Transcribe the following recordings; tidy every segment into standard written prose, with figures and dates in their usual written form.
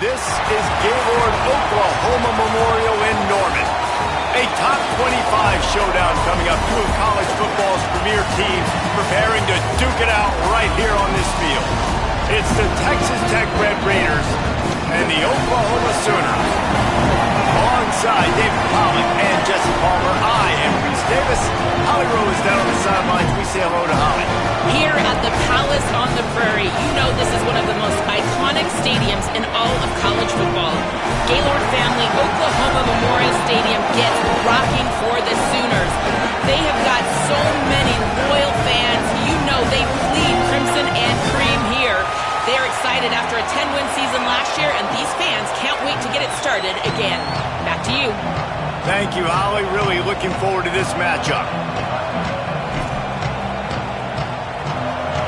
This is Gaylord Oklahoma Memorial in Norman. A top 25 showdown coming up. Two of college football's premier teams preparing to duke it out right here on this field. It's the Texas Tech Red Raiders and the Oklahoma Sooners. Alongside David Pollock and Jesse Palmer, I am Reese Davis. Holly Rose down on the sidelines. We say hello to Holly. Here at the Palace on the Prairie, you know this is one of the most iconic stadiums in all of college football. Gaylord family Oklahoma Memorial Stadium gets rocking for the Sooners. They have got so many loyal fans. You know they bleed crimson and cream here. They are excited after a 10-win season last year, and these fans can't wait to get it started again. Back to you. Thank you, Holly. Really looking forward to this matchup.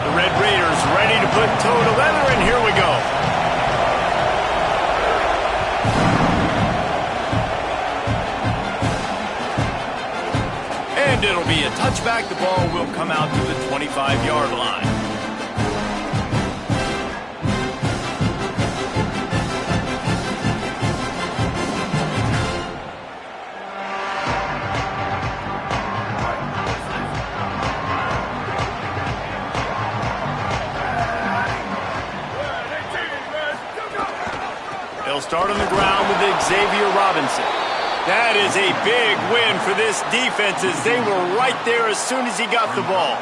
The Red Raiders ready to put toe to leather, and here we go. And it'll be a touchback. The ball will come out to the 25-yard line. They'll start on the ground with Xavier Robinson. That is a big win for this defense as they were right there as soon as he got the ball.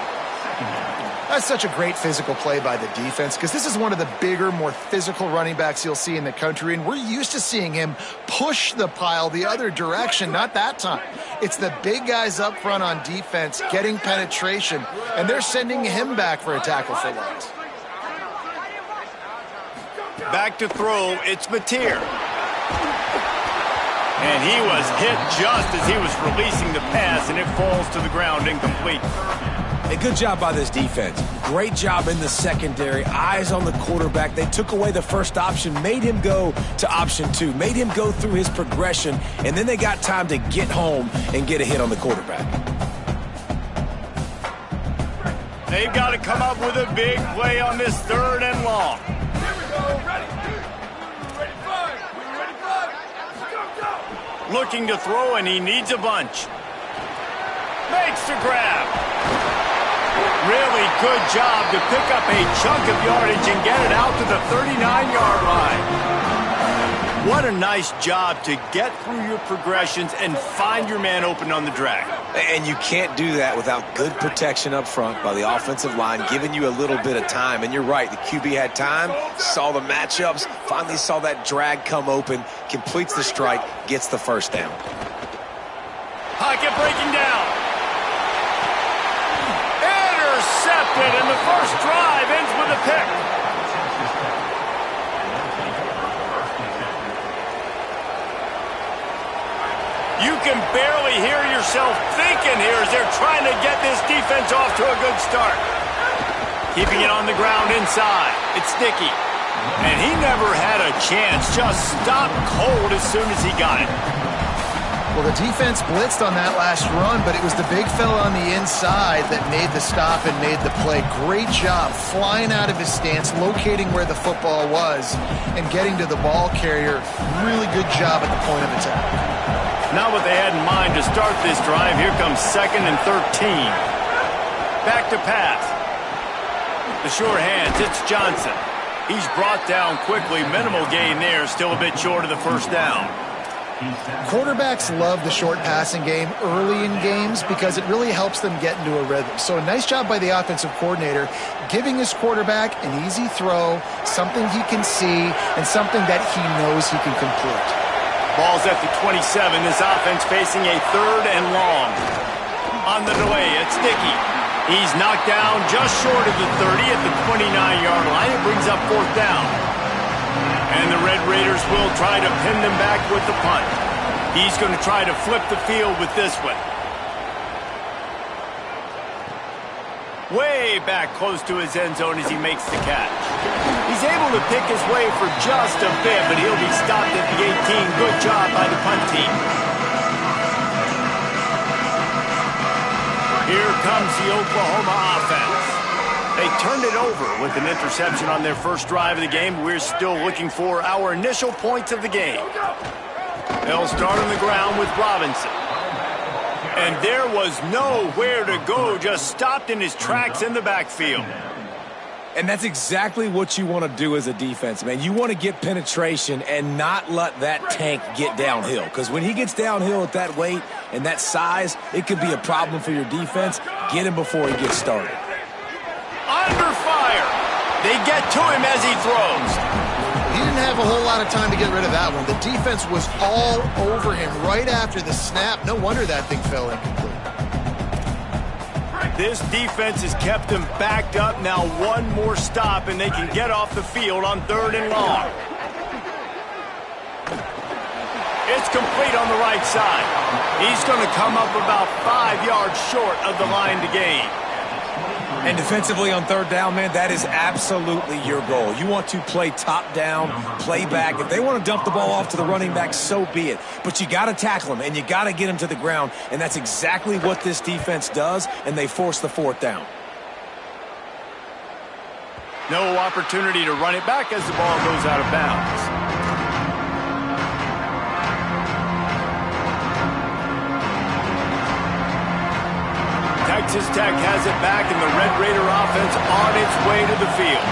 That's such a great physical play by the defense because this is one of the bigger, more physical running backs you'll see in the country, and we're used to seeing him push the pile the other direction, not that time. It's the big guys up front on defense getting penetration, and they're sending him back for a tackle for loss. Back to throw, it's Mateer. And he was hit just as he was releasing the pass, and it falls to the ground incomplete. A good job by this defense. Great job in the secondary. Eyes on the quarterback. They took away the first option, made him go to option 2, made him go through his progression, and then they got time to get home and get a hit on the quarterback. They've got to come up with a big play on this 3rd and long. Looking to throw, and he needs a bunch. Makes the grab. Really good job to pick up a chunk of yardage and get it out to the 39-yard line. What a nice job to get through your progressions and find your man open on the drag. And you can't do that without good protection up front by the offensive line, giving you a little bit of time. And you're right, the QB had time, saw the matchups, finally saw that drag come open, completes the strike, gets the first down. Pocket breaking down. Intercepted, and the first drive ends with a pick. You can barely hear yourself thinking here as they're trying to get this defense off to a good start. Keeping it on the ground inside. It's Sticky. And he never had a chance. Just stopped cold as soon as he got it. Well, the defense blitzed on that last run, but it was the big fella on the inside that made the stop and made the play. Great job flying out of his stance, locating where the football was, and getting to the ball carrier. Really good job at the point of attack. Not what they had in mind to start this drive. Here comes 2nd and 13. Back to pass. The short hands, it's Johnson. He's brought down quickly. Minimal gain there, still a bit short of the first down. Quarterbacks love the short passing game early in games because it really helps them get into a rhythm. So a nice job by the offensive coordinator giving his quarterback an easy throw, something he can see, and something that he knows he can complete. Ball's at the 27. This offense facing a 3rd and long. On the delay, it's Sticky. He's knocked down just short of the 30 at the 29-yard line. It brings up 4th down. And the Red Raiders will try to pin them back with the punt. He's going to try to flip the field with this one. Way back close to his end zone as he makes the catch. He's able to pick his way for just a bit, but he'll be stopped at the 18. Good job by the punt team. Here comes the Oklahoma offense. They turned it over with an interception on their first drive of the game. We're still looking for our initial points of the game. They'll start on the ground with Robinson. And there was nowhere to go, just stopped in his tracks in the backfield. And that's exactly what you want to do as a defense, man. You want to get penetration and not let that tank get downhill. Because when he gets downhill at that weight and that size, it could be a problem for your defense. Get him before he gets started. Under fire. They get to him as he throws. He didn't have a whole lot of time to get rid of that one. The defense was all over him right after the snap. No wonder that thing fell incomplete. This defense has kept them backed up. Now one more stop, and they can get off the field on 3rd and long. It's complete on the right side. He's going to come up about 5 yards short of the line to gain. And defensively on 3rd down, man, that is absolutely your goal. You want to play top down, play back. If they want to dump the ball off to the running back, so be it. But you got to tackle them, and you got to get them to the ground. And that's exactly what this defense does, and they force the 4th down. No opportunity to run it back as the ball goes out of bounds. Texas Tech has it back, and the Red Raider offense on its way to the field.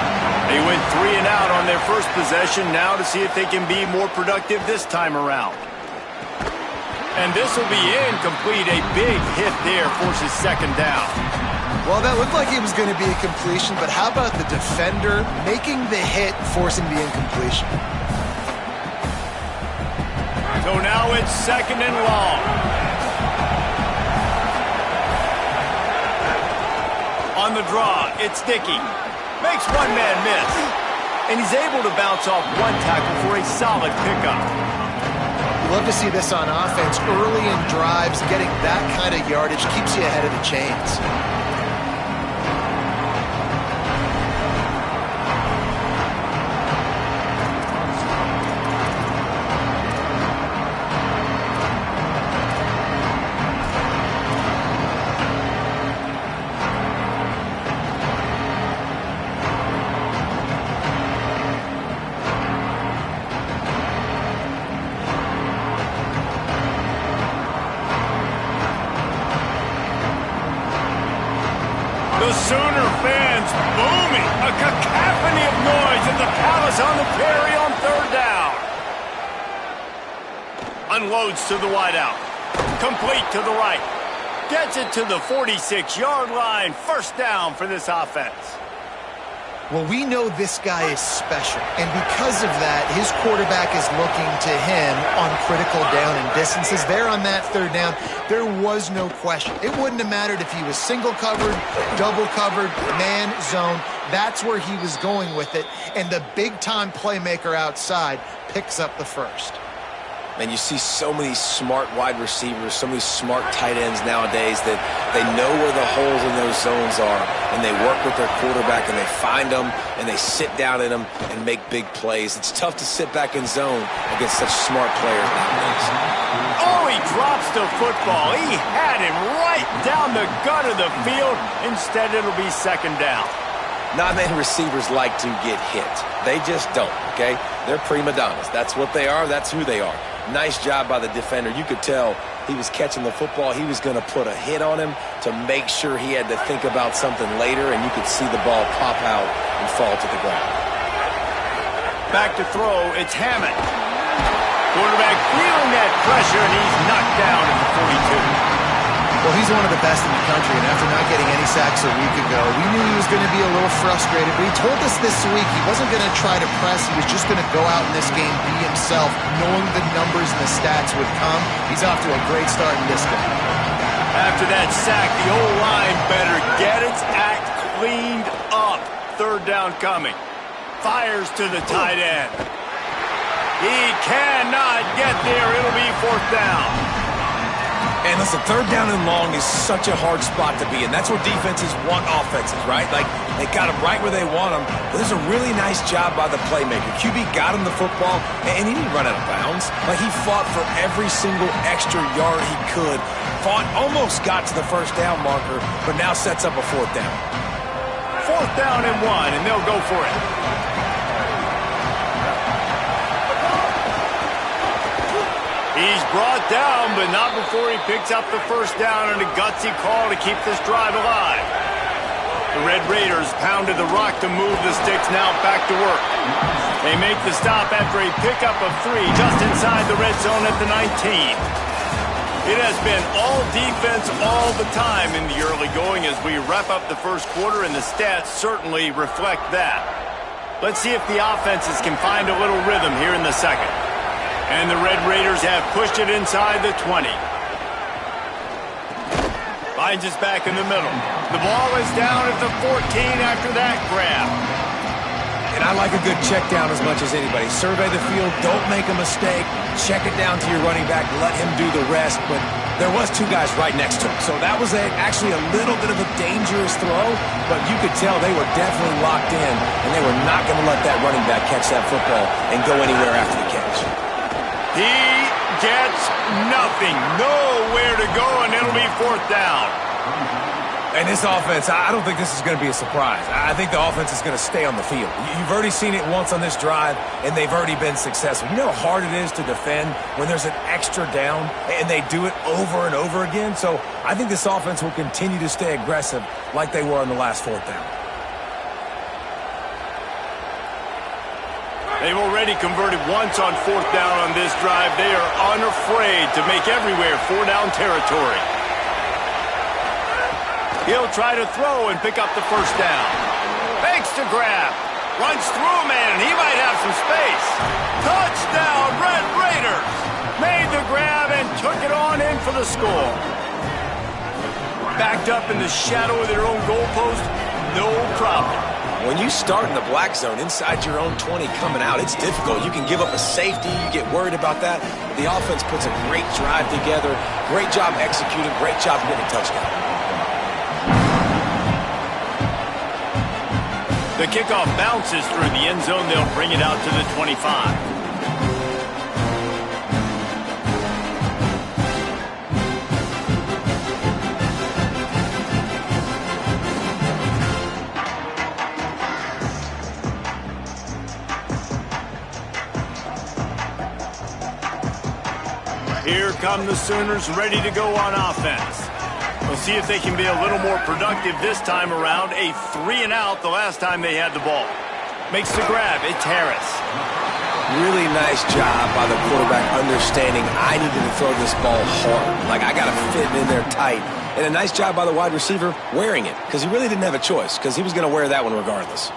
They went 3 and out on their first possession, now to see if they can be more productive this time around. And this will be incomplete. A big hit there forces 2nd down. Well, that looked like it was going to be a completion, but how about the defender making the hit, forcing the incompletion? So now it's 2nd and long. On the draw, it's Dickey. Makes one man miss. And he's able to bounce off one tackle for a solid pickup. You love to see this on offense. Early in drives, getting that kind of yardage keeps you ahead of the chains. The Sooner fans booming. A cacophony of noise at the Palace on the Prairie on 3rd down. Unloads to the wideout. Complete to the right. Gets it to the 46-yard line. 1st down for this offense. Well, we know this guy is special, and because of that, his quarterback is looking to him on critical down and distances. There on that 3rd down, there was no question. It wouldn't have mattered if he was single covered, double covered, man, zone. That's where he was going with it, and the big-time playmaker outside picks up the 1st. And you see so many smart wide receivers, so many smart tight ends nowadays that they know where the holes in those zones are, and they work with their quarterback, and they find them, and they sit down in them and make big plays. It's tough to sit back in zone against such smart players nowadays. Oh, he drops the football. He had him right down the gut of the field. Instead, it'll be 2nd down. Not many receivers like to get hit. They just don't, okay? They're prima donnas. That's what they are. That's who they are. Nice job by the defender. You could tell he was catching the football. He was going to put a hit on him to make sure he had to think about something later, and you could see the ball pop out and fall to the ground. Back to throw, it's Hammond. Quarterback feeling that pressure, and he's knocked down at the 42. Well, he's one of the best in the country, and after not getting any sacks a week ago, we knew he was going to be a little frustrated, but he told us this week he wasn't going to try to press. He was just going to go out in this game, be himself, knowing the numbers and the stats would come. He's off to a great start in this game. After that sack, the O-line better get its act cleaned up. 3rd down coming. Fires to the tight end. He cannot get there. It'll be 4th down. And listen, 3rd down and long is such a hard spot to be in. That's where defenses want offenses, right? Like, they got them right where they want them. But there's a really nice job by the playmaker. QB got him the football, and he didn't run out of bounds. Like, he fought for every single extra yard he could. Almost got to the 1st down marker, but now sets up a 4th down. 4th down and 1, and they'll go for it. He's brought down, but not before he picks up the 1st down and a gutsy call to keep this drive alive. The Red Raiders pounded the rock to move the sticks, now back to work. They make the stop after a pickup of 3 just inside the red zone at the 19. It has been all defense all the time in the early going as we wrap up the 1st quarter, and the stats certainly reflect that. Let's see if the offenses can find a little rhythm here in the 2nd. And the Red Raiders have pushed it inside the 20. Finds us back in the middle. The ball is down at the 14 after that grab. And I like a good check down as much as anybody. Survey the field, don't make a mistake, check it down to your running back, let him do the rest. But there was 2 guys right next to him. So that was actually a little bit of a dangerous throw, but you could tell they were definitely locked in, and they were not going to let that running back catch that football and go anywhere after the catch. He gets nothing, nowhere to go, and it'll be 4th down. And this offense, I don't think this is going to be a surprise. I think the offense is going to stay on the field. You've already seen it once on this drive, and they've already been successful. You know how hard it is to defend when there's an extra down, and they do it over and over again? So I think this offense will continue to stay aggressive like they were on the last 4th down. They've already converted once on 4th down on this drive. They are unafraid to make everywhere 4-down territory. He'll try to throw and pick up the 1st down. Fakes to grab. Runs through a man, and he might have some space. Touchdown, Red Raiders! Made the grab and took it on in for the score. Backed up in the shadow of their own goalpost, no problem. When you start in the black zone inside your own 20 coming out, it's difficult. You can give up a safety. You get worried about that. The offense puts a great drive together. Great job executing. Great job getting a touchdown. The kickoff bounces through the end zone. They'll bring it out to the 25. Here come the Sooners, ready to go on offense. We'll see if they can be a little more productive this time around. A 3-and-out the last time they had the ball. Makes the grab. It's Harris. Really nice job by the quarterback understanding I needed to throw this ball hard. Like, I got to fit it in there tight. And a nice job by the wide receiver wearing it, because he really didn't have a choice, because he was going to wear that one regardless.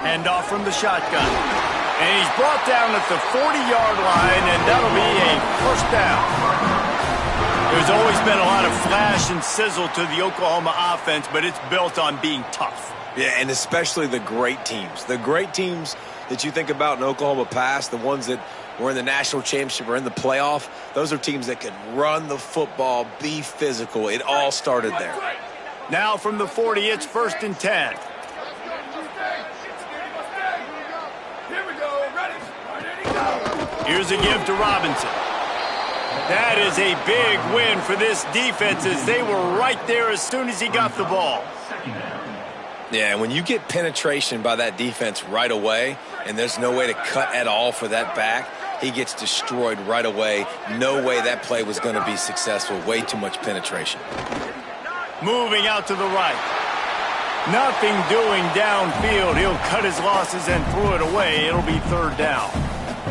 Hand off from the shotgun. And he's brought down at the 40-yard line, and that'll be a 1st down. There's always been a lot of flash and sizzle to the Oklahoma offense, but it's built on being tough. Yeah, and especially the great teams. The great teams that you think about in Oklahoma past, the ones that were in the national championship or in the playoff, those are teams that can run the football, be physical. It all started there. Now from the 40, it's 1st and 10. Here's a give to Robinson. That is a big win for this defense as they were right there as soon as he got the ball. Yeah, when you get penetration by that defense right away, and there's no way to cut at all for that back, he gets destroyed right away. No way that play was going to be successful. Way too much penetration. Moving out to the right. Nothing doing downfield. He'll cut his losses and throw it away. It'll be 3rd down.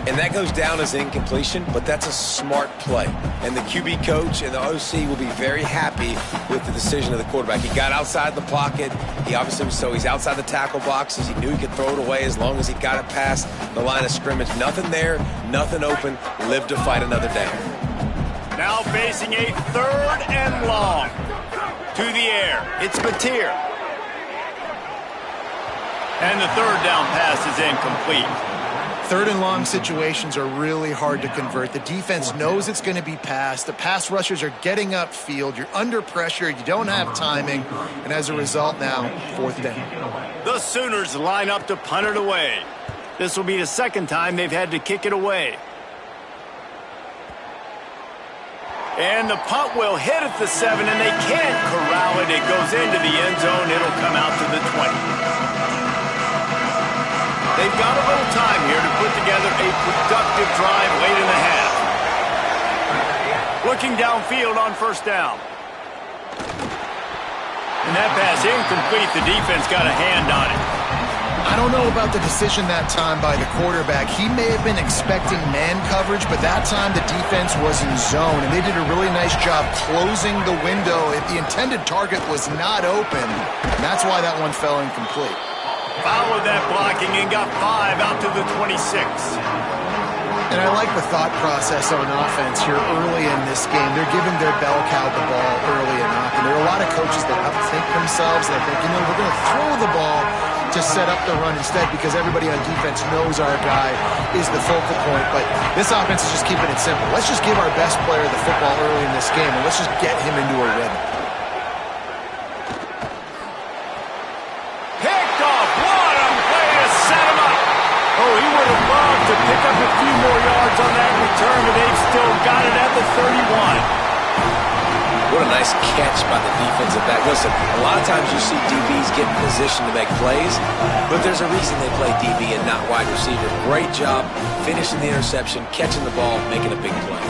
And that goes down as incompletion, but that's a smart play. And the QB coach and the OC will be very happy with the decision of the quarterback. He got outside the pocket. He obviously he's outside the tackle boxes. He knew he could throw it away as long as he got it past the line of scrimmage. Nothing there, nothing open. Live to fight another day. Now facing a 3rd and long. To the air. It's Mateer. And the 3rd down pass is incomplete. 3rd and long situations are really hard to convert. The defense knows it's going to be passed. The pass rushers are getting upfield. You're under pressure. You don't have timing. And as a result now, 4th down. The Sooners line up to punt it away. This will be the 2nd time they've had to kick it away. And the punt will hit at the 7, and they can't corral it. It goes into the end zone. It'll come out to the 20. They've got a little time here to put together a productive drive late in the half. Looking downfield on first down. And that pass incomplete. The defense got a hand on it. I don't know about the decision that time by the quarterback. He may have been expecting man coverage, but that time the defense was in zone, and they did a really nice job closing the window. If the intended target was not open, and that's why that one fell incomplete. Followed that blocking and got 5 out to the 26. And I like the thought process on offense here early in this game. They're giving their bell cow the ball early enough. And there are a lot of coaches that outthink themselves. They think, we're going to throw the ball to set up the run instead because everybody on defense knows our guy is the focal point. But this offense is just keeping it simple. Let's just give our best player the football early in this game, and let's just get him into a rhythm. Picked off. What a play to set him up. Oh, he would have loved to pick up a few more yards on that return, but they've still got it at the 31. What a nice catch by the defensive back. Listen, a lot of times you see DBs get in position to make plays, but there's a reason they play DB and not wide receiver. Great job finishing the interception, catching the ball, making a big play.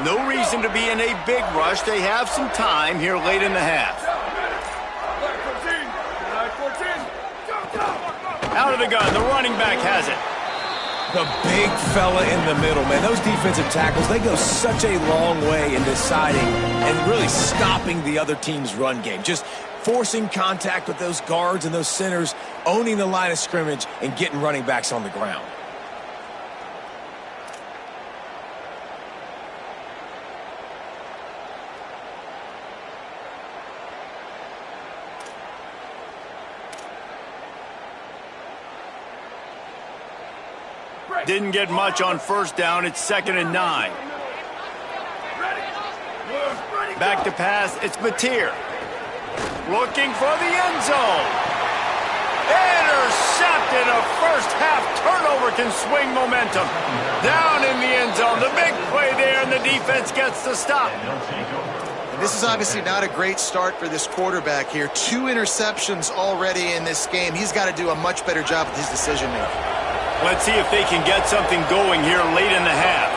No reason to be in a big rush. They have some time here late in the half. Out of the gun, the running back has it. The big fella in the middle, man. Those defensive tackles, they go such a long way in deciding and really stopping the other team's run game. Just forcing contact with those guards and those centers, owning the line of scrimmage, and getting running backs on the ground. Didn't get much on first down. It's 2nd and 9. Back to pass. It's Mateer. Looking for the end zone. Intercepted. A first half turnover can swing momentum. Down in the end zone. The big play there, and the defense gets the stop. And this is obviously not a great start for this quarterback here. 2 interceptions already in this game. He's got to do a much better job with his decision making. Let's see if they can get something going here late in the half.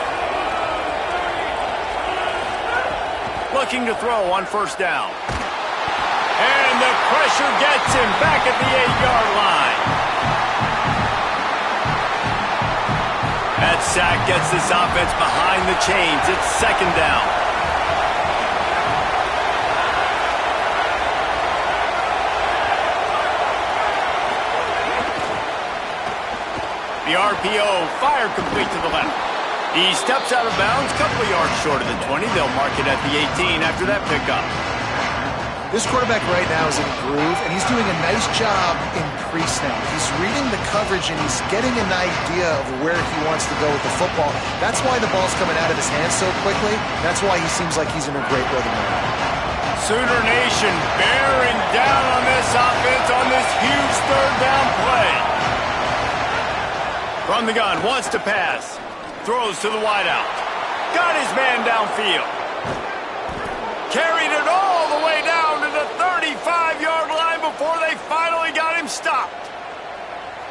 Looking to throw on first down. And the pressure gets him back at the 8-yard line. That sack gets this offense behind the chains. It's 2nd down. The RPO, fire complete to the left. He steps out of bounds, couple of yards short of the 20. They'll mark it at the 18 after that pickup. This quarterback right now is in a groove, and he's doing a nice job in pre-snap. He's reading the coverage, and he's getting an idea of where he wants to go with the football. That's why the ball's coming out of his hands so quickly. That's why he seems like he's in a great rhythm now. Sooner Nation bearing down on this offense on this huge 3rd down play. From the gun, wants to pass. Throws to the wideout. Got his man downfield. Carried it all the way down to the 35-yard line before they finally got him stopped.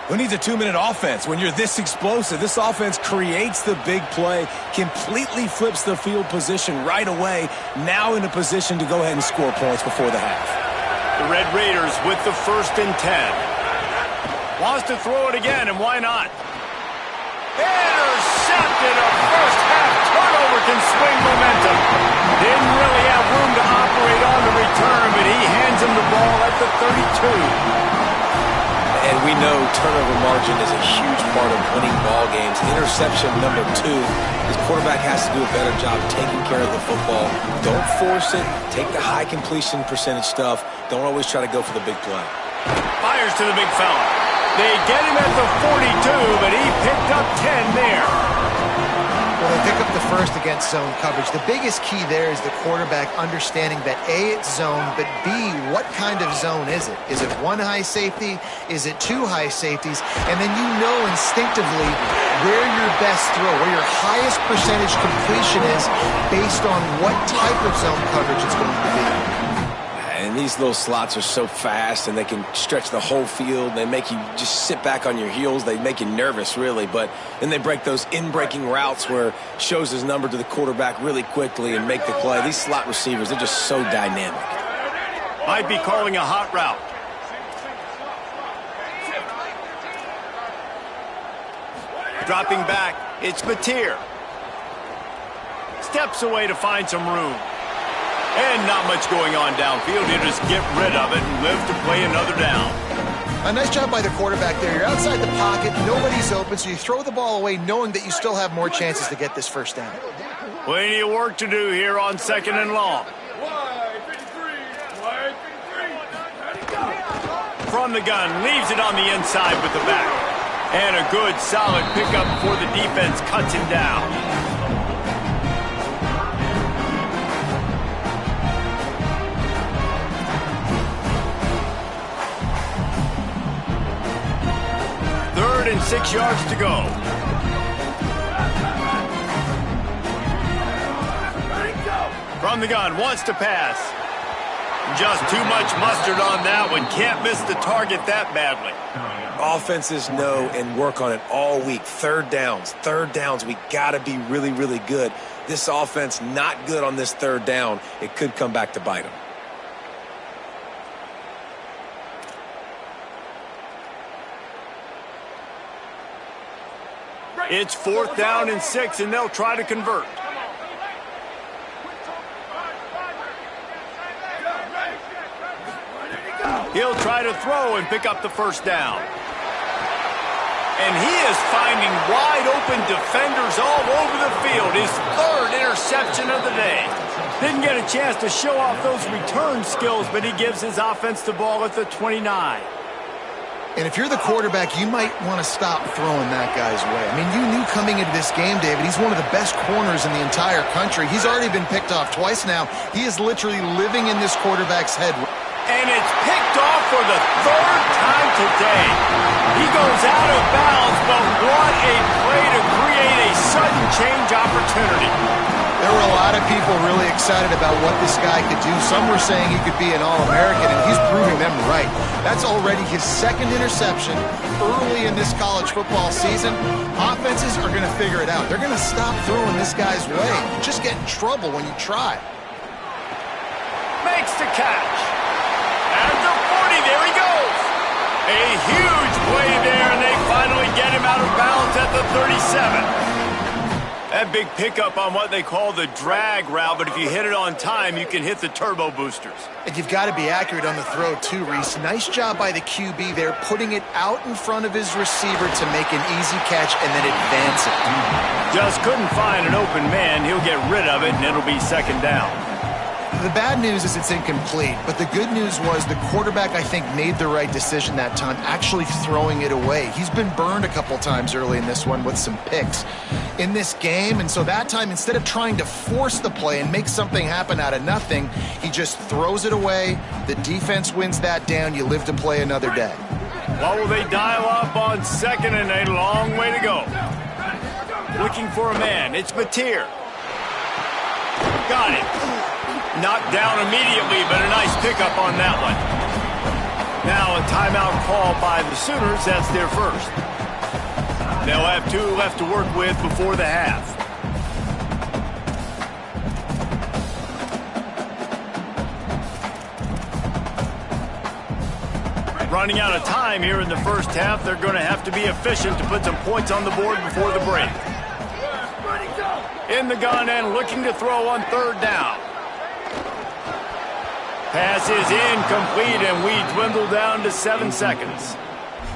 Who needs a 2-minute offense when you're this explosive? This offense creates the big play, completely flips the field position right away, now in a position to go ahead and score points before the half. The Red Raiders with the 1st and 10. Wants to throw it again, and why not? Intercepted. A first half turnover can swing momentum. Didn't really have room to operate on the return, but he hands him the ball at the 32. And we know turnover margin is a huge part of winning ball games. Interception number 2. His quarterback has to do a better job taking care of the football. Don't force it. Take the high completion percentage stuff. Don't always try to go for the big play. Fires to the big fella. They get him at the 42, but he picked up 10 there. Well, they pick up the first against zone coverage. The biggest key there is the quarterback understanding that A, it's zone, but B, what kind of zone is it? Is it one high safety? Is it two high safeties? And then you know instinctively where your best throw, where your highest percentage completion is based on what type of zone coverage it's going to be. And these little slots are so fast, and they can stretch the whole field. They make you just sit back on your heels. They make you nervous, really. But then they break those in-breaking routes where shows his number to the quarterback really quickly and make the play. These slot receivers, they're just so dynamic. Might be calling a hot route. Dropping back, it's Mateer. Steps away to find some room. And not much going on downfield. He'll just get rid of it and live to play another down. A nice job by the quarterback there. You're outside the pocket, nobody's open, so you throw the ball away knowing that you still have more chances to get this first down. Plenty of work to do here on 2nd and long. From the gun, leaves it on the inside with the back. And a good, solid pickup before the defense cuts him down. And 6 yards to go. From the gun, wants to pass. Just too much mustard on that one. Can't miss the target that badly. Offenses know and work on it all week. Third downs, we got to be really, really good. This offense not good on this third down. It could come back to bite them. It's 4th down and 6, and they'll try to convert. He'll try to throw and pick up the first down. And he is finding wide-open defenders all over the field. His 3rd interception of the day. Didn't get a chance to show off those return skills, but he gives his offense the ball at the 29. And if you're the quarterback, you might want to stop throwing that guy's way. I mean, you knew coming into this game, David, he's one of the best corners in the entire country. He's already been picked off twice now. He is literally living in this quarterback's head. And it's picked off for the 3rd time today. He goes out of bounds, but what a play to create a sudden change opportunity. There were a lot of people really excited about what this guy could do. Some were saying he could be an All-American, and he's proving them right. That's already his 2nd interception early in this college football season. Offenses are going to figure it out. They're going to stop throwing this guy's way. You just get in trouble when you try. Makes the catch. At the 40, there he goes. A huge play there, and they finally get him out of bounds at the 37. That big pickup on what they call the drag route, but if you hit it on time, you can hit the turbo boosters. And you've got to be accurate on the throw too, Reese. Nice job by the QB there, putting it out in front of his receiver to make an easy catch and then advance it. Just couldn't find an open man. He'll get rid of it, and it'll be 2nd down. The bad news is it's incomplete, but the good news was the quarterback, I think, made the right decision that time, actually throwing it away. He's been burned a couple times early in this one with some picks in this game, and so that time, instead of trying to force the play and make something happen out of nothing, he just throws it away. The defense wins that down. You live to play another day. What will they dial up on 2nd and a long way to go? Looking for a man. It's Mateer. Got it. Knocked down immediately, but a nice pickup on that one. Now a timeout call by the Sooners. That's their first. They'll have 2 left to work with before the half. Running out of time here in the first half. They're going to have to be efficient to put some points on the board before the break. In the gun and looking to throw on 3rd down. Pass is incomplete, and we dwindle down to 7 seconds.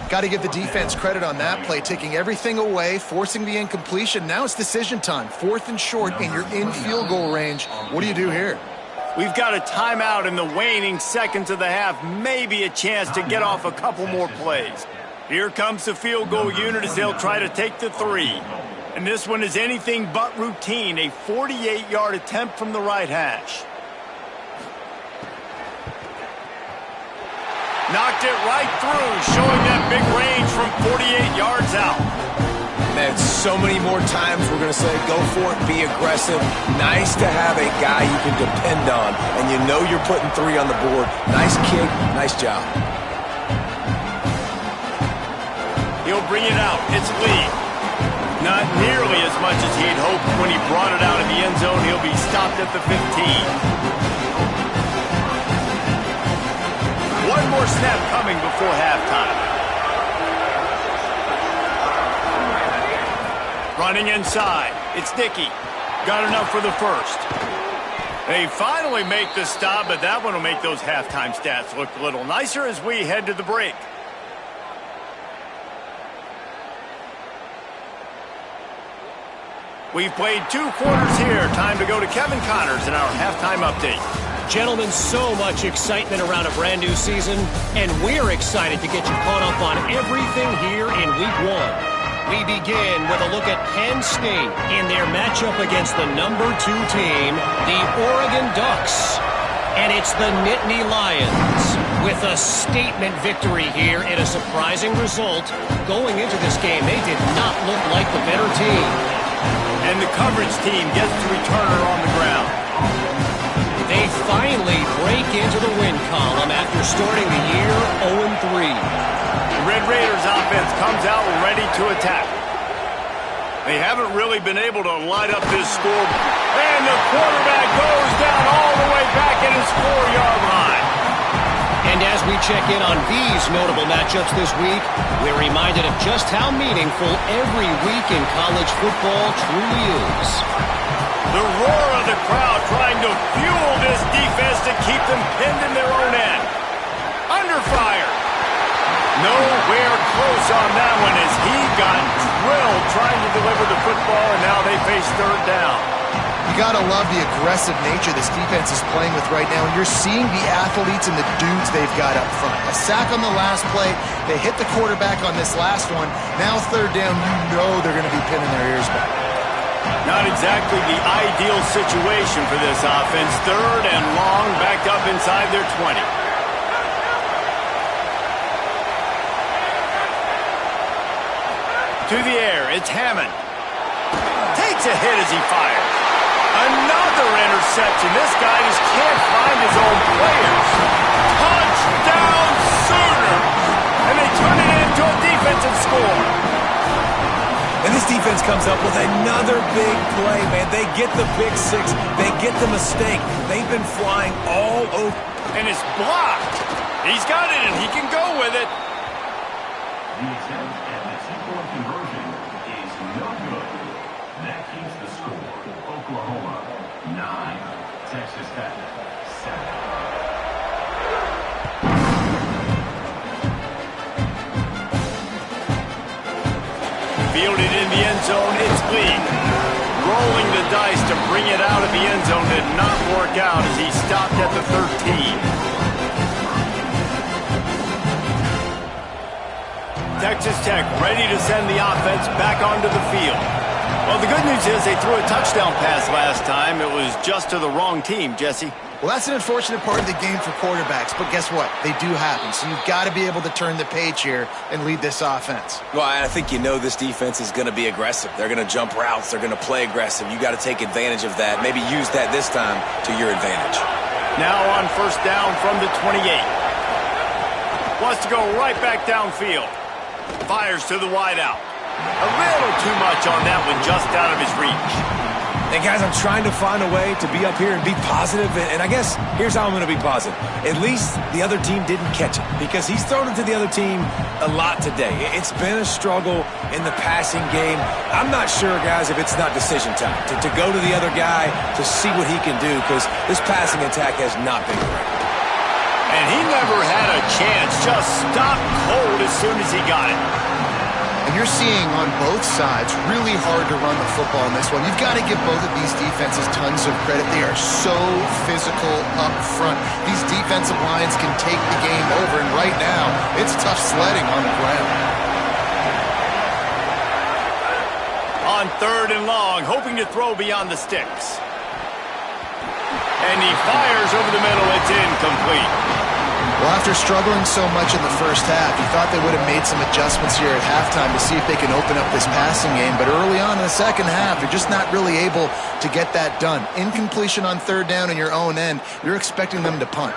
Got to give the defense credit on that play, taking everything away, forcing the incompletion. Now it's decision time. 4th and short, and you're in field goal range. What do you do here? We've got a timeout in the waning seconds of the half. Maybe a chance to get off a couple more plays. Here comes the field goal unit as they'll try to take the 3. And this one is anything but routine, a 48-yard attempt from the right hash. Knocked it right through, showing that big range from 48 yards out. Man, so many more times we're going to say, go for it, be aggressive. Nice to have a guy you can depend on, and you know you're putting 3 on the board. Nice kick, nice job. He'll bring it out. It's Lee. Not nearly as much as he'd hoped when he brought it out of the end zone. He'll be stopped at the 15. One more snap coming before halftime. Running inside. It's Dickey. Got enough for the first. They finally make the stop, but that one will make those halftime stats look a little nicer as we head to the break. We've played 2 quarters here. Time to go to Kevin Connors in our halftime update. Gentlemen, so much excitement around a brand new season, and we're excited to get you caught up on everything here in Week 1. We begin with a look at Penn State in their matchup against the number 2 team, the Oregon Ducks. And it's the Nittany Lions with a statement victory here in a surprising result. Going into this game, they did not look like the better team. And the coverage team gets to return her on the ground. They finally break into the win column after starting the year 0-3. The Red Raiders offense comes out ready to attack. They haven't really been able to light up this score. And the quarterback goes down all the way back at his 4-yard line. And as we check in on these notable matchups this week, we're reminded of just how meaningful every week in college football truly is. The roar of the crowd trying to fuel this defense to keep them pinned in their own end. Under fire. Nowhere close on that one as he got drilled trying to deliver the football, and now they face 3rd down. You got to love the aggressive nature this defense is playing with right now, and you're seeing the athletes and the dudes they've got up front. A sack on the last play. They hit the quarterback on this last one. Now 3rd down, you know they're going to be pinning their ears back. Not exactly the ideal situation for this offense. 3rd and long, backed up inside their 20. To the air, it's Hammond. Takes a hit as he fires. Another interception. This guy just can't find his own players. Touchdown Sooners! And they turn it into a defensive score. And this defense comes up with another big play, man. They get the pick 6. They get the mistake. They've been flying all over. And it's blocked. He's got it, and he can go with it. The attempt at the 2-point conversion is no good. That keeps the score. Oklahoma 9, Texas Tech 7. Fielded in the end zone, it's Lee. Rolling the dice to bring it out of the end zone did not work out as he stopped at the 13. Texas Tech ready to send the offense back onto the field. Well, the good news is they threw a touchdown pass last time. It was just to the wrong team, Jesse. Well, that's an unfortunate part of the game for quarterbacks, but guess what? They do happen, so you've got to be able to turn the page here and lead this offense. Well, I think you know this defense is going to be aggressive. They're going to jump routes. They're going to play aggressive. You got to take advantage of that. Maybe use that this time to your advantage. Now on 1st down from the 28. Wants to go right back downfield. Fires to the wideout. A little too much on that one, just out of his reach. And guys, I'm trying to find a way to be up here and be positive, and I guess here's how I'm going to be positive. At least the other team didn't catch it, because he's thrown it to the other team a lot today. It's been a struggle in the passing game. I'm not sure, guys, if it's not decision time to go to the other guy to see what he can do, because this passing attack has not been great. And he never had a chance, just stopped cold as soon as he got it. And you're seeing on both sides really hard to run the football in this one. You've got to give both of these defenses tons of credit. They are so physical up front. These defensive lines can take the game over, and right now, it's tough sledding on the ground. On 3rd and long, hoping to throw beyond the sticks. And he fires over the middle. It's incomplete. Well, after struggling so much in the first half, you thought they would have made some adjustments here at halftime to see if they can open up this passing game. But early on in the second half, you're just not really able to get that done. Incompletion on 3rd down in your own end, you're expecting them to punt.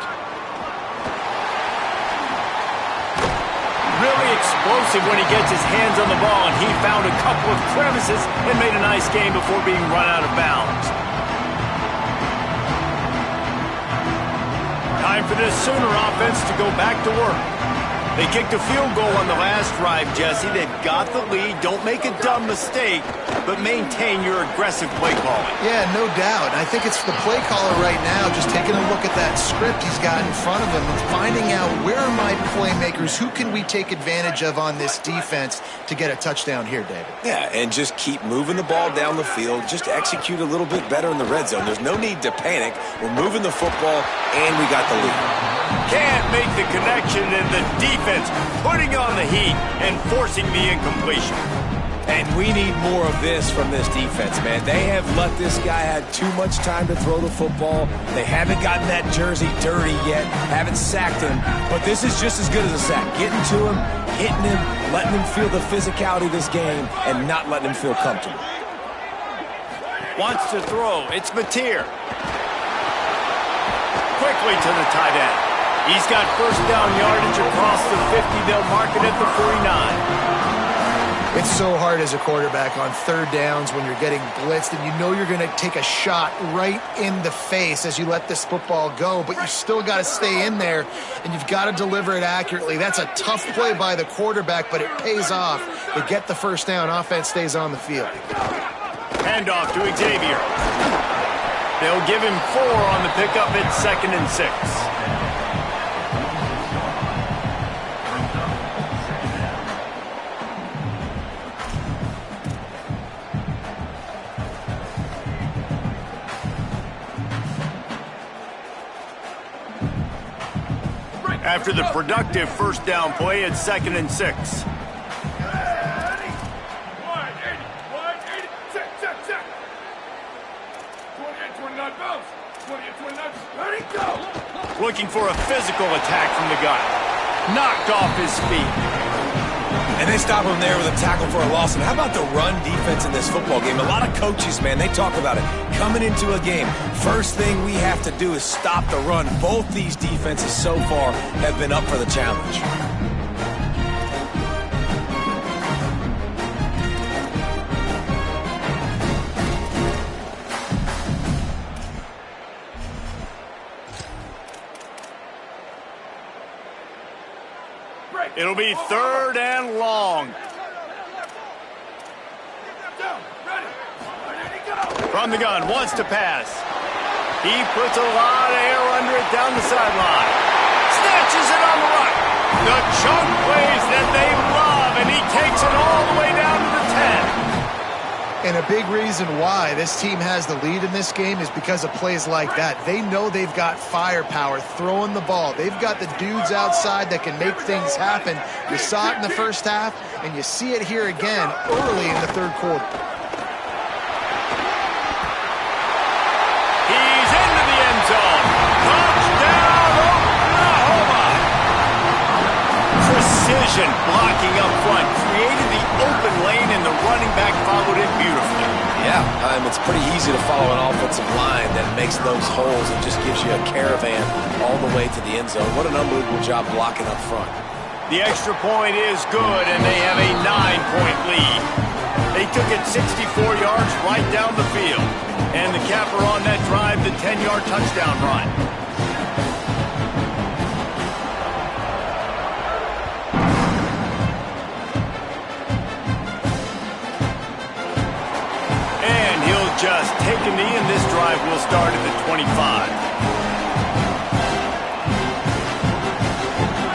Really explosive when he gets his hands on the ball, and he found a couple of crevices and made a nice game before being run out of bounds. Time for this Sooner offense to go back to work. They kicked a field goal on the last drive, Jesse. They've got the lead. Don't make a dumb mistake, but maintain your aggressive play calling. Yeah, no doubt. I think it's the play caller right now just taking a look at that script he's got in front of him and finding out where are my playmakers, who can we take advantage of on this defense to get a touchdown here, David. Yeah, and just keep moving the ball down the field. Just execute a little bit better in the red zone. There's no need to panic. We're moving the football, and we got the lead. Can't make the connection, and the defense putting on the heat and forcing the incompletion. And we need more of this from this defense, man. They have let this guy have too much time to throw the football. They haven't gotten that jersey dirty yet, haven't sacked him. But this is just as good as a sack. Getting to him, hitting him, letting him feel the physicality of this game, and not letting him feel comfortable. Wants to throw. It's Mateer. Quickly to the tight end. He's got 1st down yardage across the 50. They'll mark it at the 49. It's so hard as a quarterback on 3rd downs when you're getting blitzed and you know you're going to take a shot right in the face as you let this football go, but you still got to stay in there and you've got to deliver it accurately. That's a tough play by the quarterback, but it pays off. They get the 1st down. Offense stays on the field. Handoff to Xavier. They'll give him 4 on the pickup at 2nd and 6. After the productive 1st down play at 2nd and 6. Looking for a physical attack from the guy. Knocked off his feet. And they stop him there with a tackle for a loss. And how about the run defense in this football game? A lot of coaches, man, they talk about it. Coming into a game, first thing we have to do is stop the run. Both these defenses so far have been up for the challenge. It'll be 3rd and long. From the gun, wants to pass. He puts a lot of air under it down the sideline. Snatches it on the run. The chunk plays that they love, and he takes it all the way down to the 10. And a big reason why this team has the lead in this game is because of plays like that. They know they've got firepower throwing the ball. They've got the dudes outside that can make things happen. You saw it in the first half, and you see it here again early in the 3rd quarter. He's into the end zone. Touchdown, Oklahoma! Precision blocking up front. Created the open lane, and the running back followed it beautifully. Yeah, it's pretty easy to follow an offensive line that makes those holes and just gives you a caravan all the way to the end zone. What an unbelievable job blocking up front. The extra point is good, and they have a 9-point lead. They took it 64 yards right down the field. And the capper on that drive, the 10-yard touchdown run. Just take a knee, and this drive will start at the 25.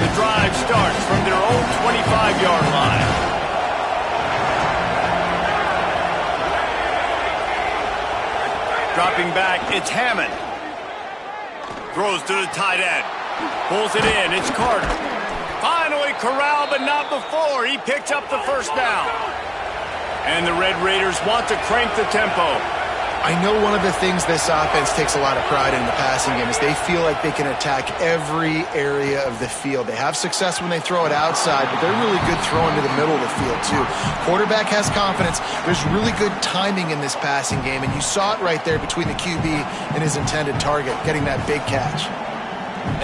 The drive starts from their own 25-yard line. Dropping back, it's Hammond. Throws to the tight end. Pulls it in, it's Carter. Finally corralled, but not before. He picks up the 1st down. And the Red Raiders want to crank the tempo. I know one of the things this offense takes a lot of pride in the passing game is they feel like they can attack every area of the field. They have success when they throw it outside, but they're really good throwing to the middle of the field too. Quarterback has confidence. There's really good timing in this passing game, and you saw it right there between the QB and his intended target, getting that big catch.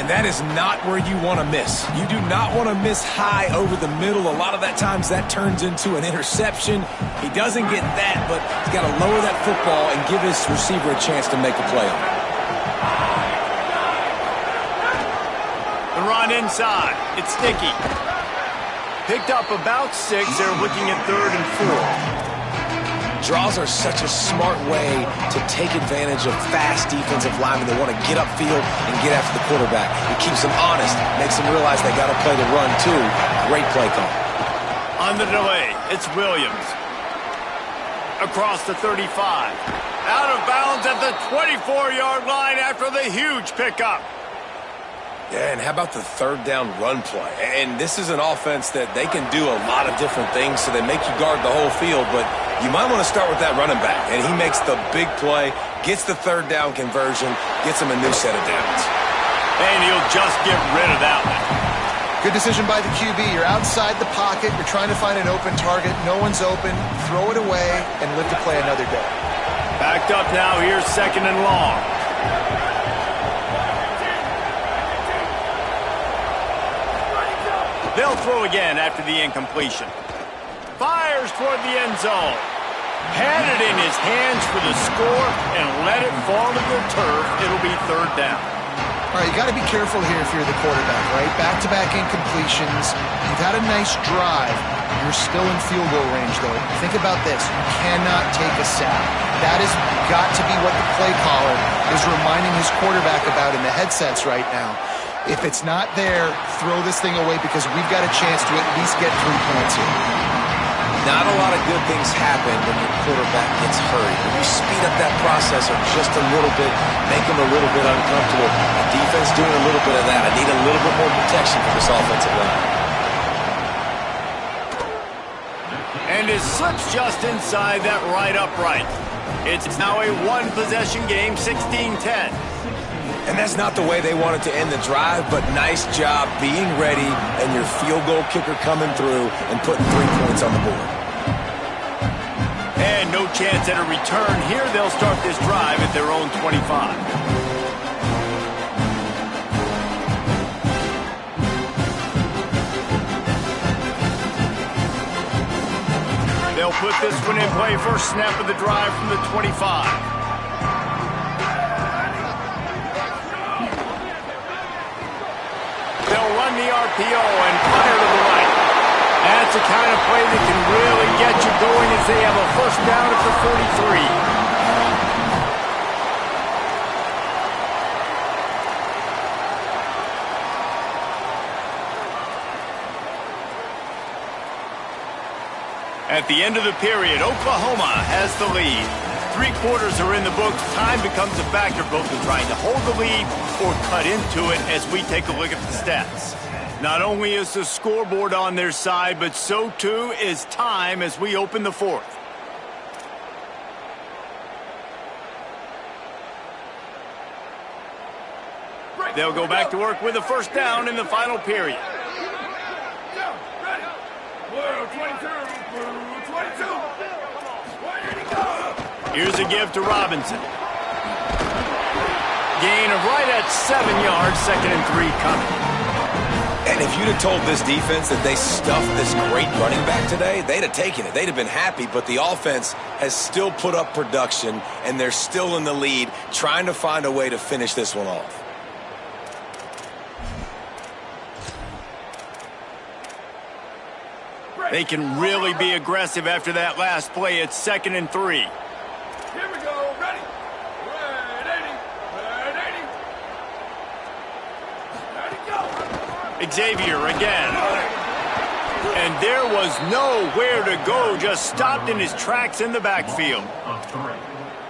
And that is not where you want to miss. You do not want to miss high over the middle. A lot of that times that turns into an interception. He doesn't get that, but he's got to lower that football and give his receiver a chance to make a play on it. The run inside. It's sticky. Picked up about 6. They're looking at 3rd and 4. Draws are such a smart way to take advantage of fast defensive linemen that want to get upfield and get after the quarterback. It keeps them honest, makes them realize they got to play the run too. Great play call. On the delay, it's Williams. Across the 35. Out of bounds at the 24-yard line after the huge pickup. Yeah, and how about the 3rd down run play? And this is an offense that they can do a lot of different things, so they make you guard the whole field, but you might want to start with that running back. And he makes the big play, gets the 3rd down conversion, gets him a new set of downs. And he'll just get rid of that one. Good decision by the QB. You're outside the pocket. You're trying to find an open target. No one's open. Throw it away and live to play another day. Backed up now. Here's 2nd and long. They'll throw again after the incompletion. Fires toward the end zone. Had it in his hands for the score and let it fall to the turf. It'll be 3rd down. All right, you got to be careful here if you're the quarterback, right? Back-to-back incompletions. You've had a nice drive. You're still in field goal range, though. Think about this. You cannot take a sack. That has got to be what the play caller is reminding his quarterback about in the headsets right now. If it's not there, throw this thing away because we've got a chance to at least get 3 points here. Not a lot of good things happen when your quarterback gets hurried. When you speed up that process just a little bit, make him a little bit uncomfortable. The defense doing a little bit of that. I need a little bit more protection for this offensive line. And it slips just inside that right upright. It's now a one-possession game, 16-10. And that's not the way they wanted to end the drive, but nice job being ready and your field goal kicker coming through and putting 3 points on the board. And no chance at a return here. They'll start this drive at their own 25. They'll put this one in play. First snap of the drive from the 25. They'll run the RPO and fire to the right. That's the kind of play that can really get you going as they have a first down at the 43. At the end of the period, Oklahoma has the lead. 3 quarters are in the books. Time becomes a factor both in trying to hold the lead or cut into it as we take a look at the stats. Not only is the scoreboard on their side, but so too is time as we open the 4th. They'll go back to work with a first down in the final period. Here's a give to Robinson. Gain of right at 7 yards, 2nd and 3 coming. And if you'd have told this defense that they stuffed this great running back today, they'd have taken it. They'd have been happy, but the offense has still put up production, and they're still in the lead, trying to find a way to finish this one off. They can really be aggressive after that last play. It's 2nd and 3. Here we go. Ready. Ready, go. Xavier again. And there was nowhere to go. Just stopped in his tracks in the backfield.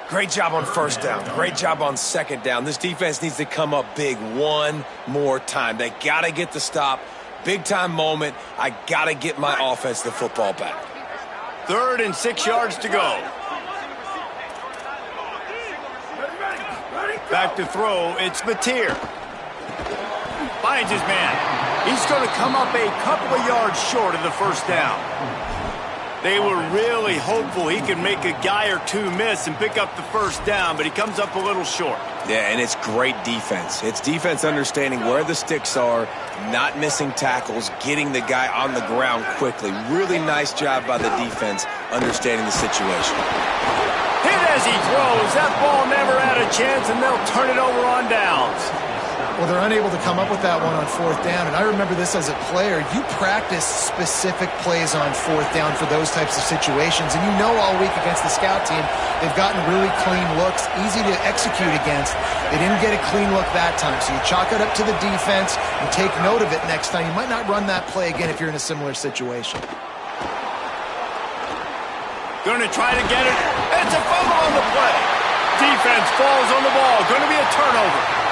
Great job on first down. Great job on second down. This defense needs to come up big one more time. They got to get the stop. Big time moment. I got to get my offense the football back. 3rd and 6 yards to go. Back to throw, it's Mateer. Finds his man. He's going to come up a couple of yards short of the first down. They were really hopeful he could make a guy or two miss and pick up the first down, but he comes up a little short. Yeah, and it's great defense. It's defense understanding where the sticks are, not missing tackles, getting the guy on the ground quickly. Really nice job by the defense understanding the situation. Hit as he throws. That ball never had a chance, and they'll turn it over on downs. Well, they're unable to come up with that one on 4th down, and I remember this as a player. You practice specific plays on 4th down for those types of situations, and you know all week against the scout team, they've gotten really clean looks, easy to execute against. They didn't get a clean look that time, so you chalk it up to the defense and take note of it next time. You might not run that play again if you're in a similar situation. Going to try to get it. It's a fumble on the play. Defense falls on the ball. Going to be a turnover.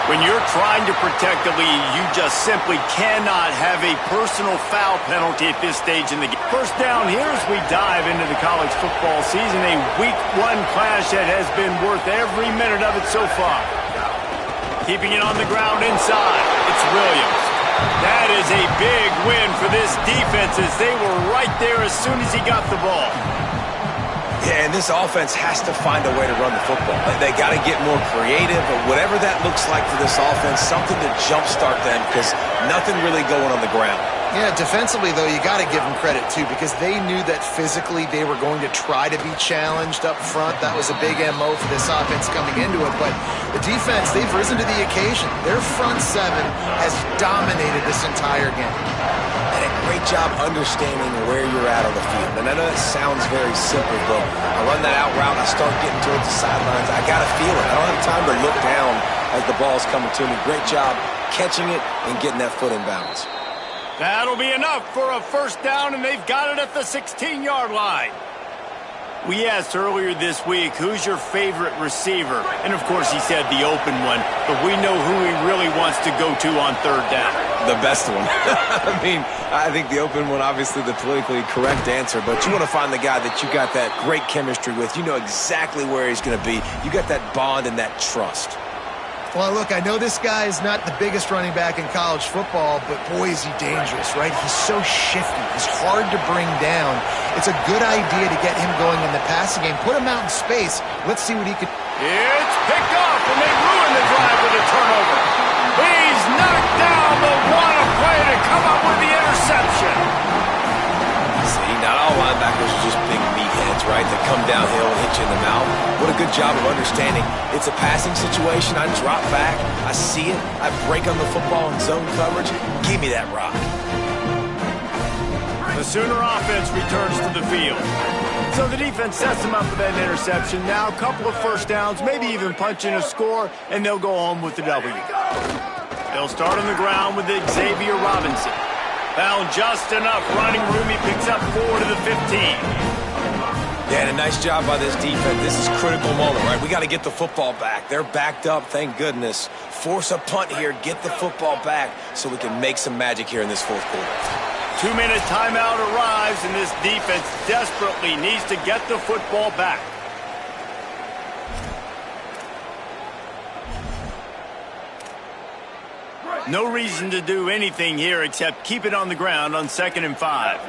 When you're trying to protect the lead, you just simply cannot have a personal foul penalty at this stage in the game. First down here as we dive into the college football season, a Week 1 clash that has been worth every minute of it so far. Keeping it on the ground inside, it's Williams. That is a big win for this defense as they were right there as soon as he got the ball. Yeah, and this offense has to find a way to run the football. They got to get more creative, but whatever that looks like for this offense, something to jumpstart them because nothing really going on the ground. Yeah, defensively, though, you got to give them credit, too, because they knew that physically they were going to try to be challenged up front. That was a big MO for this offense coming into it. But the defense, they've risen to the occasion. Their front seven has dominated this entire game. And a great job understanding where you're at on the field. And I know that sounds very simple, but I run that out route, I start getting towards the sidelines. I got to feel it. I don't have time to look down as the ball's coming to me. Great job catching it and getting that foot in bounds. That'll be enough for a first down, and they've got it at the 16-yard line. We asked earlier this week, who's your favorite receiver? And, of course, he said the open one, but we know who he really wants to go to on 3rd down. The best one. I mean, I think the open one, obviously the politically correct answer, but you want to find the guy that you got that great chemistry with. You know exactly where he's going to be. You got that bond and that trust. Well, look, I know this guy is not the biggest running back in college football, but boy, is he dangerous, right? He's so shifty. He's hard to bring down. It's a good idea to get him going in the passing game. Put him out in space. Let's see what he can... It's picked off, and they ruin the drive with a turnover. He's knocked down, but what a play to come up with the interception. See, not all linebackers are just big meatheads, right? That come downhill and hit you in the mouth. What a good job of understanding. It's a passing situation. I drop back. I see it. I break on the football in zone coverage. Give me that rock. The Sooner offense returns to the field. So the defense sets them up for that interception. Now a couple of first downs, maybe even punching a score, and they'll go home with the W. They'll start on the ground with Xavier Robinson. Found just enough running room. He picks up 4 to the 15. Yeah, and a nice job by this defense. This is a critical moment, right? We got to get the football back. They're backed up, thank goodness. Force a punt here, get the football back so we can make some magic here in this 4th quarter. 2-minute timeout arrives, and this defense desperately needs to get the football back. No reason to do anything here except keep it on the ground on 2nd and 5.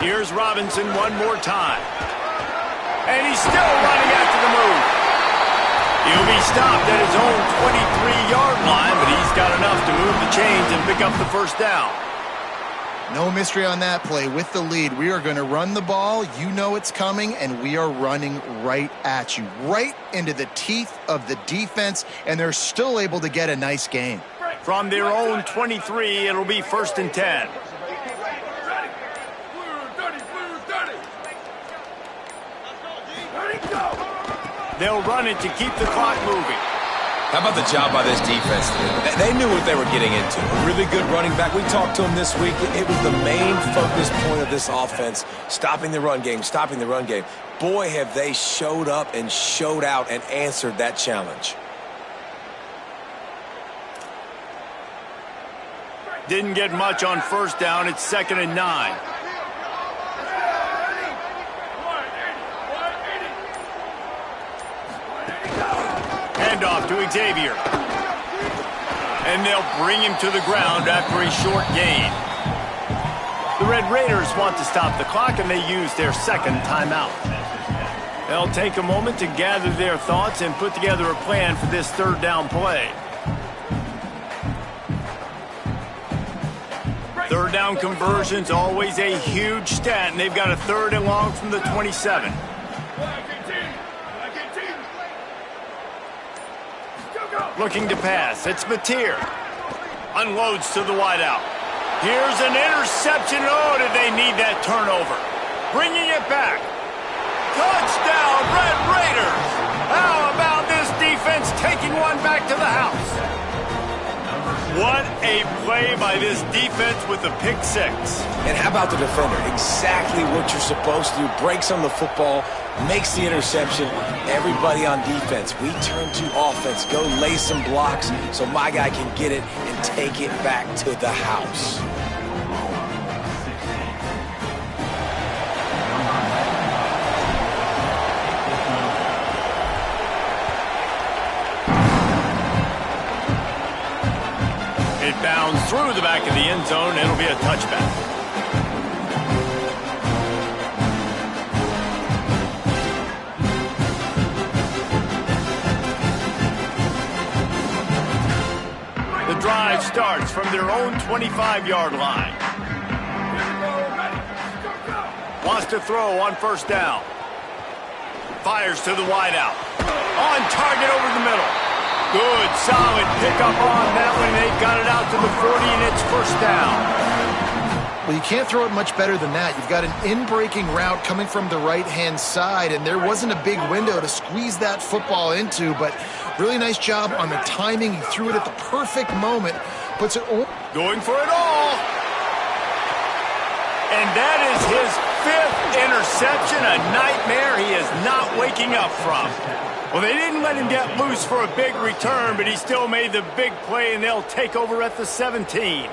Here's Robinson one more time. And he's still running after the move. He'll be stopped at his own 23-yard line, but he's got enough to move the chains and pick up the first down. No mystery on that play. With the lead, we are going to run the ball. You know it's coming, and we are running right at you, right into the teeth of the defense, and they're still able to get a nice gain. From their own 23, it'll be 1st and 10. They'll run it to keep the clock moving. How about the job by this defense? They knew what they were getting into. A really good running back. We talked to him this week. It was the main focus point of this offense, stopping the run game, stopping the run game. Boy, have they showed up and showed out and answered that challenge. Didn't get much on first down. It's 2nd and 9. Handoff to Xavier. And they'll bring him to the ground after a short gain. The Red Raiders want to stop the clock, and they use their second timeout. They'll take a moment to gather their thoughts and put together a plan for this third down play. Third down conversion's always a huge stat, and they've got a 3rd and long from the 27. Looking to pass. It's Mateer. Unloads to the wideout. Here's an interception. Oh, did they need that turnover? Bringing it back. Touchdown, Red Raiders. How about this defense taking one back to the house? What a play by this defense with the pick 6. And how about the defender? Exactly what you're supposed to do. Breaks on the football, makes the interception. Everybody on defense, we turn to offense. Go lay some blocks so my guy can get it and take it back to the house. It bounds through the back of the end zone. It'll be a touchback. The drive starts from their own 25-yard line. Wants to throw on first down. Fires to the wideout. On target over the middle. Good, solid pickup on that one. They've got it out to the 40, and it's first down. Well, you can't throw it much better than that. You've got an in-breaking route coming from the right-hand side, and there wasn't a big window to squeeze that football into, but really nice job on the timing. He threw it at the perfect moment. Puts it going for it all. And that is his 5th interception, a nightmare he is not waking up from. Well, they didn't let him get loose for a big return, but he still made the big play, and they'll take over at the 17.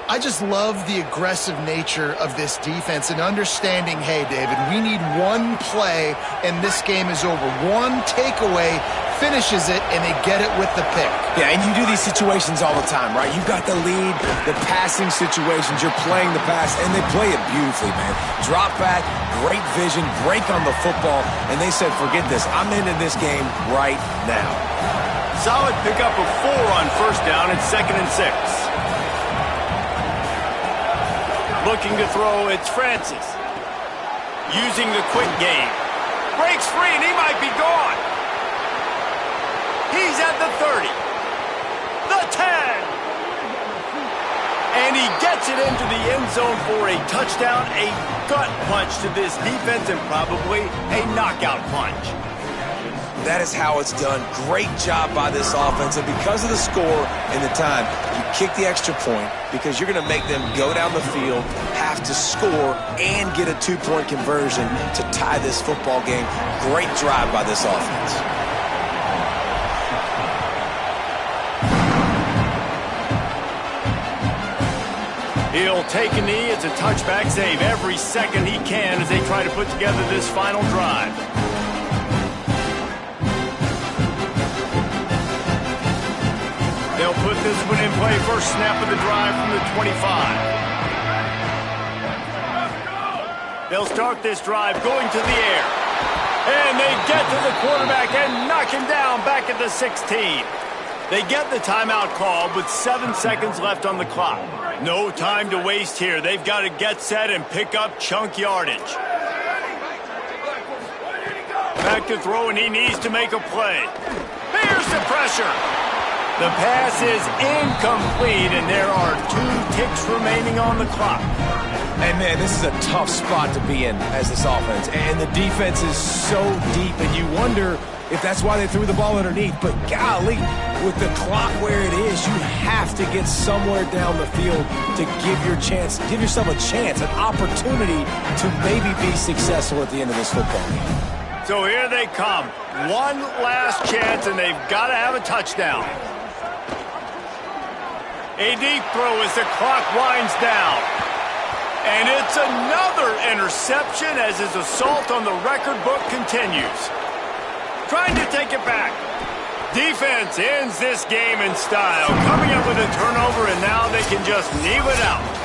I just love the aggressive nature of this defense and understanding, hey, David, we need one play, and this game is over. One takeaway finishes it, and they get it with the pick. Yeah, and you do these situations all the time, right? You've got the lead, the passing situations, you're playing the pass, and they play it beautifully, man. Drop back, great vision, break on the football, and they said, forget this. I'm into this game right now. Solid pickup of 4 on first down. It's 2nd and 6. Looking to throw, it's Francis. Using the quick game. Breaks free, and he might be gone. He's at the 30. The 10. And he gets it into the end zone for a touchdown. A gut punch to this defense and probably a knockout punch. That is how it's done. Great job by this offense. And because of the score and the time, you kick the extra point because you're going to make them go down the field, have to score, and get a 2-point conversion to tie this football game. Great drive by this offense. He'll take a knee. It's a touchback save every second he can as they try to put together this final drive. They'll put this one in play. First snap of the drive from the 25. They'll start this drive going to the air. And they get to the quarterback and knock him down back at the 16. They get the timeout called with 7 seconds left on the clock. No time to waste here. They've got to get set and pick up chunk yardage. Back to throw, and he needs to make a play. Here's the pressure. The pass is incomplete, and there are 2 ticks remaining on the clock. And, man, this is a tough spot to be in as this offense. And the defense is so deep, and you wonder if that's why they threw the ball underneath. But, golly, with the clock where it is, you have to get somewhere down the field to give yourself a chance, an opportunity to maybe be successful at the end of this football game. So here they come. One last chance, and they've got to have a touchdown. A deep throw as the clock winds down. And it's another interception as his assault on the record book continues. Trying to take it back. Defense ends this game in style, coming up with a turnover, and now they can just kneel it out.